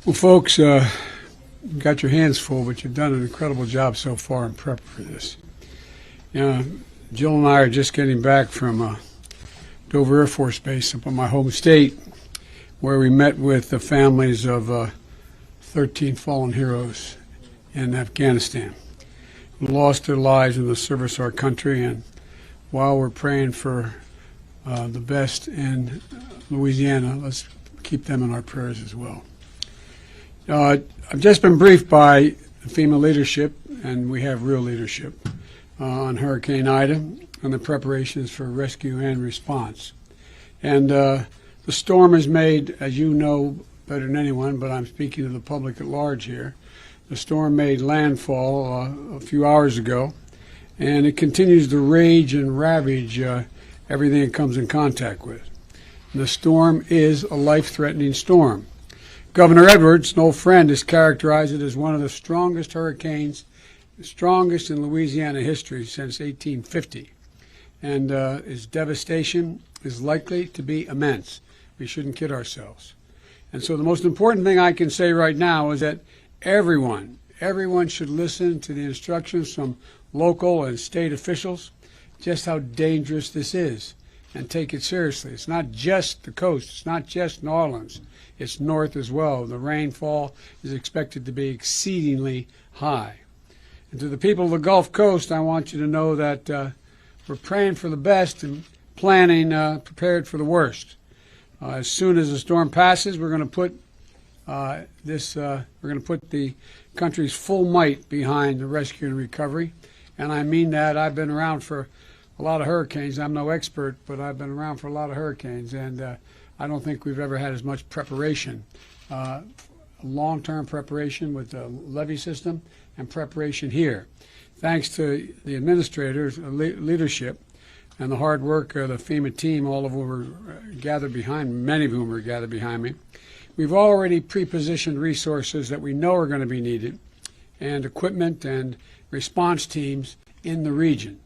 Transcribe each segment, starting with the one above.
Well, folks, you've got your hands full, but you've done an incredible job so far in prep for this. Jill and I are just getting back from Dover Air Force Base up in my home state, where we met with the families of 13 fallen heroes in Afghanistan who lost their lives in the service of our country. And while we're praying for the best in Louisiana, let's keep them in our prayers as well. I've just been briefed by the FEMA leadership, and we have real leadership, on Hurricane Ida and the preparations for rescue and response. And the storm has made, as you know better than anyone, but I'm speaking to the public at large here, the storm made landfall a few hours ago, and it continues to rage and ravage everything it comes in contact with. The storm is a life-threatening storm. Governor Edwards, an old friend, has characterized it as one of the strongest hurricanes, the strongest in Louisiana history since 1850. And its devastation is likely to be immense. We shouldn't kid ourselves. And so the most important thing I can say right now is that everyone should listen to the instructions from local and state officials, just how dangerous this is, and take it seriously. It's not just the coast. It's not just New Orleans. It's north as well. The rainfall is expected to be exceedingly high. And to the people of the Gulf Coast, I want you to know that we're praying for the best and planning, prepared for the worst. As soon as the storm passes, we're going to put the country's full might behind the rescue and recovery. And I mean that. I've been around for a lot of hurricanes. I'm no expert, but I've been around for a lot of hurricanes, and I don't think we've ever had as much preparation, long-term preparation with the levee system and preparation here. Thanks to the administrators' leadership and the hard work of the FEMA team, all of whom were gathered behind, many of whom were gathered behind me, we've already pre-positioned resources that we know are going to be needed, and equipment and response teams in the region.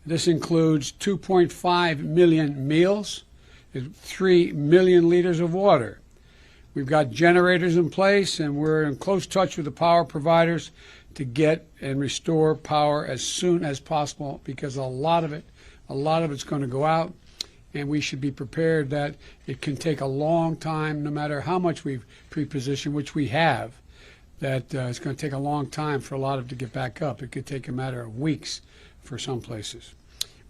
This includes 2.5 million meals, 3 million liters of water. We've got generators in place, and we're in close touch with the power providers to get and restore power as soon as possible, because a lot of it's going to go out, and we should be prepared that it can take a long time, no matter how much we've pre-positioned, which we have, that it's going to take a long time for a lot of it to get back up. It could take a matter of weeks for some places.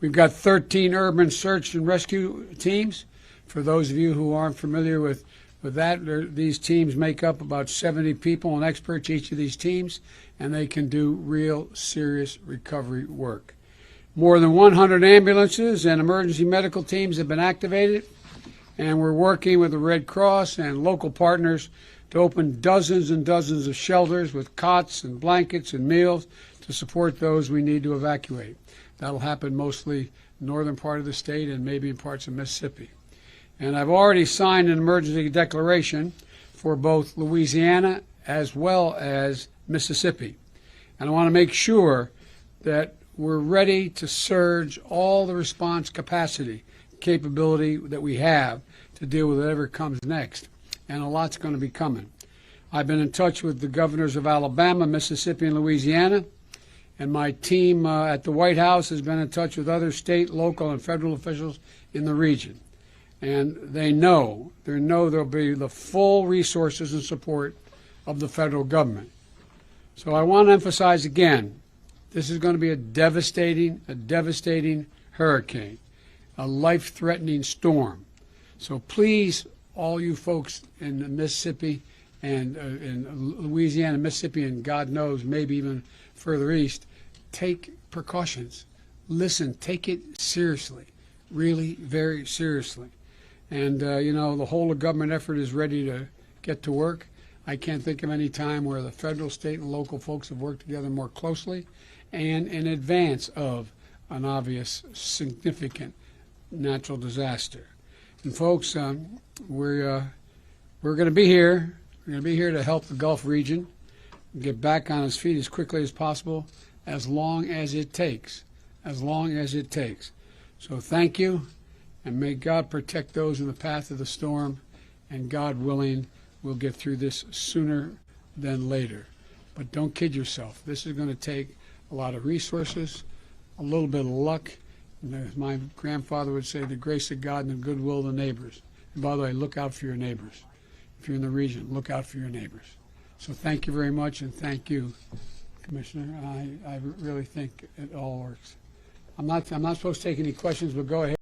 We've got 13 urban search and rescue teams. For those of you who aren't familiar with that, these teams make up about 70 people and experts, each of these teams, and they can do real serious recovery work. More than 100 ambulances and emergency medical teams have been activated, and we're working with the Red Cross and local partners to open dozens and dozens of shelters with cots and blankets and meals to support those we need to evacuate. That'll happen mostly northern part of the state and maybe in parts of Mississippi. And I've already signed an emergency declaration for both Louisiana as well as Mississippi. And I want to make sure that we're ready to surge all the response capability that we have to deal with whatever comes next. And a lot's going to be coming. I've been in touch with the governors of Alabama, Mississippi, and Louisiana. And my team at the White House has been in touch with other state, local, and federal officials in the region. And they know there'll be the full resources and support of the federal government. So I want to emphasize again, this is going to be a devastating hurricane, a life-threatening storm. So please, all you folks in Mississippi and in Louisiana, Mississippi, and God knows, maybe even further east, take precautions. Listen, take it seriously, really, very seriously. And, the whole of government effort is ready to get to work. I can't think of any time where the federal, state, and local folks have worked together more closely and in advance of an obvious, significant natural disaster. And, folks, we're going to be here. We're going to be here to help the Gulf region get back on its feet as quickly as possible, as long as it takes. So thank you, and may God protect those in the path of the storm, and God willing, we'll get through this sooner than later. But don't kid yourself. This is going to take a lot of resources, a little bit of luck, and as my grandfather would say, the grace of God and the goodwill of the neighbors. And by the way, look out for your neighbors. If you're in the region, look out for your neighbors. So thank you very much, and thank you, Commissioner. I really think it all works. I'm not supposed to take any questions, but go ahead.